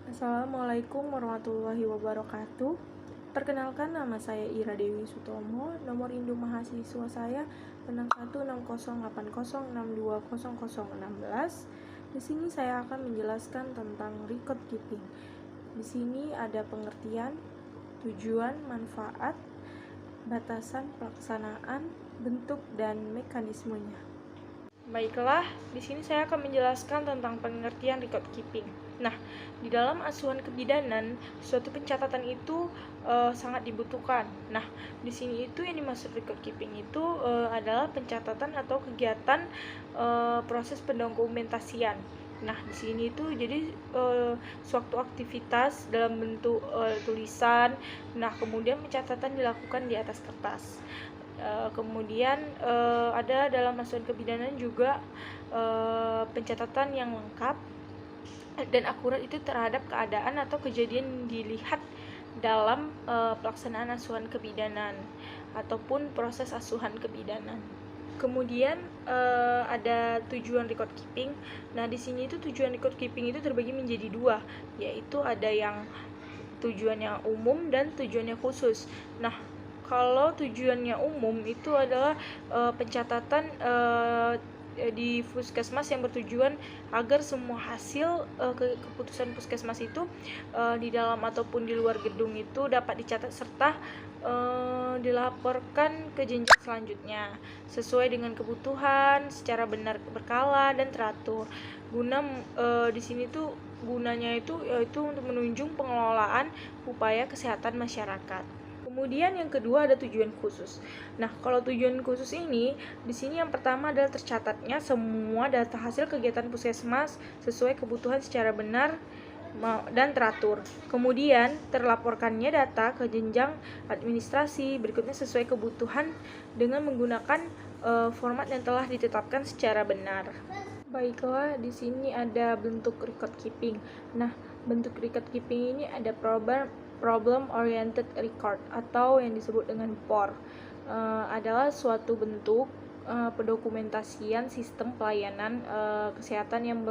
Assalamualaikum warahmatullahi wabarakatuh. Perkenalkan, nama saya Ira Dewi Sutomo. Nomor induk mahasiswa saya 616080620016. Di sini saya akan menjelaskan tentang record keeping. Di sini ada pengertian, tujuan, manfaat, batasan pelaksanaan, bentuk, dan mekanismenya. Baiklah, di sini saya akan menjelaskan tentang pengertian record keeping. Nah, di dalam asuhan kebidanan, suatu pencatatan itu sangat dibutuhkan. Nah, di sini itu yang dimaksud record keeping itu adalah pencatatan atau kegiatan proses pendokumentasian. Nah, di sini itu jadi suatu aktivitas dalam bentuk tulisan. Nah, kemudian pencatatan dilakukan di atas kertas. Kemudian ada dalam asuhan kebidanan juga pencatatan yang lengkap dan akurat itu terhadap keadaan atau kejadian yang dilihat dalam pelaksanaan asuhan kebidanan ataupun proses asuhan kebidanan. Kemudian ada tujuan record keeping. Nah, di sini itu tujuan record keeping itu terbagi menjadi dua, yaitu ada yang tujuannya umum dan tujuannya khusus. Nah, kalau tujuannya umum itu adalah pencatatan di puskesmas yang bertujuan agar semua hasil keputusan puskesmas itu di dalam ataupun di luar gedung itu dapat dicatat serta dilaporkan ke jenjang selanjutnya sesuai dengan kebutuhan secara benar, berkala, dan teratur. Di sini tuh gunanya itu yaitu untuk menunjang pengelolaan upaya kesehatan masyarakat. Kemudian yang kedua ada tujuan khusus. Nah, kalau tujuan khusus ini, di sini yang pertama adalah tercatatnya semua data hasil kegiatan puskesmas sesuai kebutuhan secara benar dan teratur. Kemudian terlaporkannya data ke jenjang administrasi berikutnya sesuai kebutuhan dengan menggunakan format yang telah ditetapkan secara benar. Baiklah, di sini ada bentuk record keeping. Nah, bentuk record keeping ini ada problem oriented record atau yang disebut dengan POR. Adalah suatu bentuk pendokumentasian sistem pelayanan kesehatan yang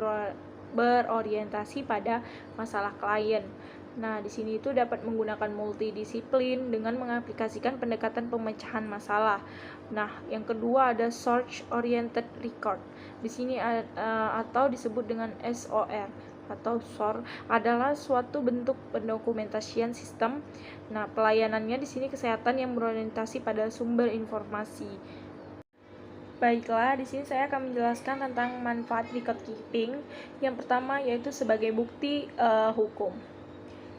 berorientasi pada masalah klien. Nah, di sini itu dapat menggunakan multidisiplin dengan mengaplikasikan pendekatan pemecahan masalah. Nah, yang kedua ada search oriented record. Di sini atau disebut dengan SOR atau SOR adalah suatu bentuk pendokumentasian sistem. Nah, pelayanannya di sini kesehatan yang berorientasi pada sumber informasi. Baiklah, di sini saya akan menjelaskan tentang manfaat record keeping. Yang pertama yaitu sebagai bukti hukum.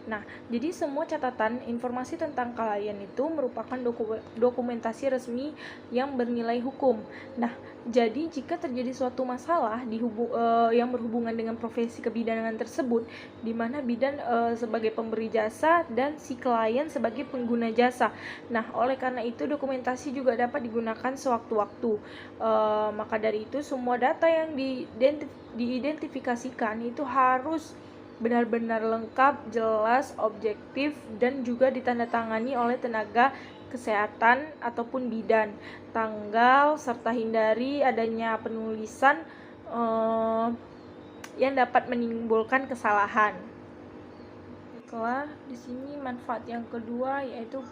Nah, jadi semua catatan informasi tentang klien itu merupakan dokumentasi resmi yang bernilai hukum. Nah, jadi jika terjadi suatu masalah yang berhubungan dengan profesi kebidanan tersebut, di mana bidan sebagai pemberi jasa dan si klien sebagai pengguna jasa. Nah, oleh karena itu dokumentasi juga dapat digunakan sewaktu-waktu. Maka dari itu semua data yang diidentifikasikan itu harus benar-benar lengkap, jelas, objektif, dan juga ditandatangani oleh tenaga kesehatan ataupun bidan. Tanggal serta hindari adanya penulisan yang dapat menimbulkan kesalahan. Baiklah, di sini manfaat yang kedua yaitu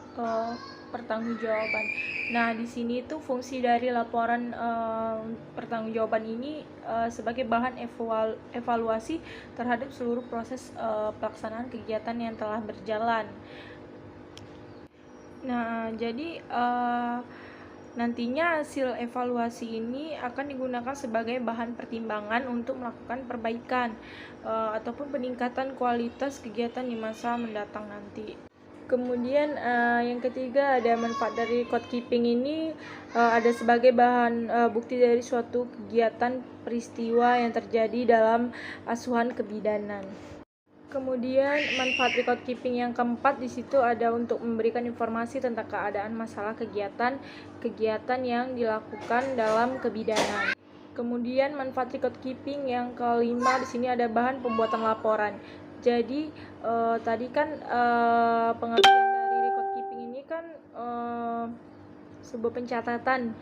pertanggungjawaban. Nah, di sini itu fungsi dari laporan pertanggungjawaban ini sebagai bahan evaluasi terhadap seluruh proses pelaksanaan kegiatan yang telah berjalan. Nah, jadi nantinya hasil evaluasi ini akan digunakan sebagai bahan pertimbangan untuk melakukan perbaikan ataupun peningkatan kualitas kegiatan di masa mendatang nanti. Kemudian yang ketiga ada manfaat dari record keeping ini ada sebagai bahan bukti dari suatu kegiatan peristiwa yang terjadi dalam asuhan kebidanan. Kemudian manfaat record keeping yang keempat di situ ada untuk memberikan informasi tentang keadaan masalah kegiatan yang dilakukan dalam kebidanan. Kemudian manfaat record keeping yang kelima di sini ada bahan pembuatan laporan. Jadi tadi kan pengertian dari record keeping ini kan sebuah pencatatan.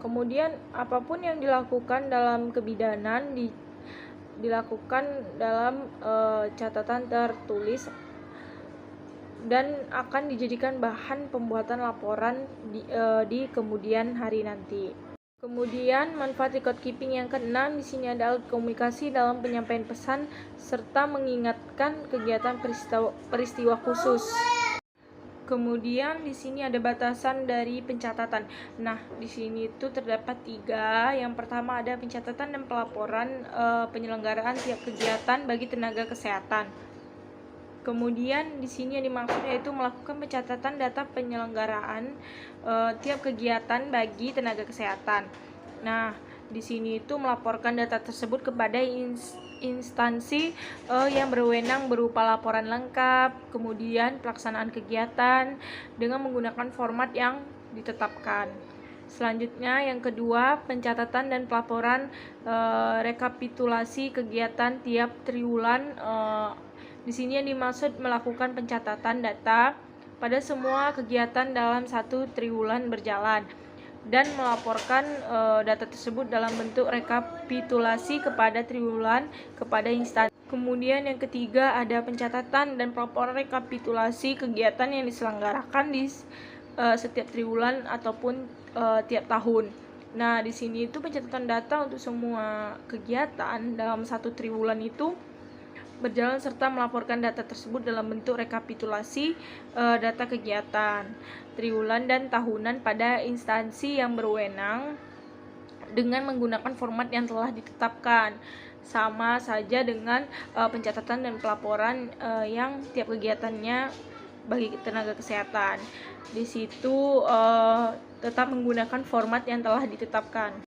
Kemudian apapun yang dilakukan dalam kebidanan dilakukan dalam catatan tertulis dan akan dijadikan bahan pembuatan laporan di kemudian hari nanti. Kemudian manfaat record keeping yang keenam di sini adalah komunikasi dalam penyampaian pesan serta mengingatkan kegiatan peristiwa khusus. Kemudian di sini ada batasan dari pencatatan. Nah, di sini itu terdapat 3. Yang pertama ada pencatatan dan pelaporan penyelenggaraan tiap kegiatan bagi tenaga kesehatan. Kemudian di sini yang dimaksud yaitu melakukan pencatatan data penyelenggaraan tiap kegiatan bagi tenaga kesehatan. Nah, di sini itu melaporkan data tersebut kepada instansi yang berwenang berupa laporan lengkap, kemudian pelaksanaan kegiatan dengan menggunakan format yang ditetapkan. Selanjutnya yang kedua, pencatatan dan pelaporan rekapitulasi kegiatan tiap triwulan. Di sini yang dimaksud melakukan pencatatan data pada semua kegiatan dalam satu triwulan berjalan dan melaporkan data tersebut dalam bentuk rekapitulasi kepada triwulan kepada instansi. Kemudian yang ketiga ada pencatatan dan pelaporan rekapitulasi kegiatan yang diselenggarakan di setiap triwulan ataupun tiap tahun. Nah, di sini itu pencatatan data untuk semua kegiatan dalam satu triwulan itu berjalan serta melaporkan data tersebut dalam bentuk rekapitulasi data kegiatan triwulan dan tahunan pada instansi yang berwenang dengan menggunakan format yang telah ditetapkan, sama saja dengan pencatatan dan pelaporan yang tiap kegiatannya bagi tenaga kesehatan. Di situ tetap menggunakan format yang telah ditetapkan.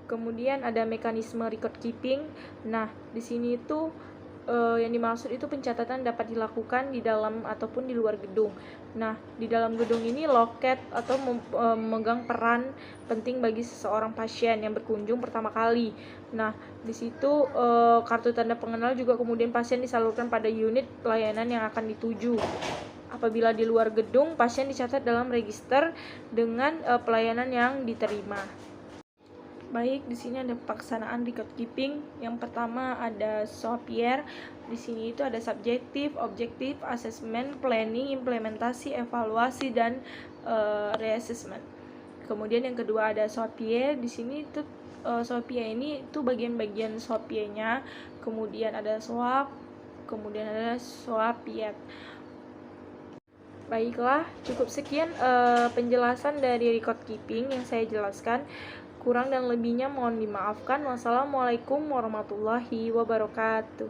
Kemudian ada mekanisme record keeping. Nah, di sini itu yang dimaksud itu pencatatan dapat dilakukan di dalam ataupun di luar gedung. Nah, di dalam gedung ini loket atau memegang peran penting bagi seseorang pasien yang berkunjung pertama kali. Nah, di situ kartu tanda pengenal juga kemudian pasien disalurkan pada unit pelayanan yang akan dituju. Apabila di luar gedung, pasien dicatat dalam register dengan pelayanan yang diterima. Baik, di sini ada pelaksanaan record keeping. Yang pertama ada SOAPIER. Di sini itu ada subjektif, objektif, assessment, planning, implementasi, evaluasi dan reassessment. Kemudian yang kedua ada SOAPIE. Di sini itu SOAPIE ini itu bagian-bagian SOAPIE-nya. Kemudian ada SOAP, kemudian ada SOAPIET. Baiklah, cukup sekian penjelasan dari record keeping yang saya jelaskan. Kurang dan lebihnya mohon dimaafkan. Wassalamualaikum warahmatullahi wabarakatuh.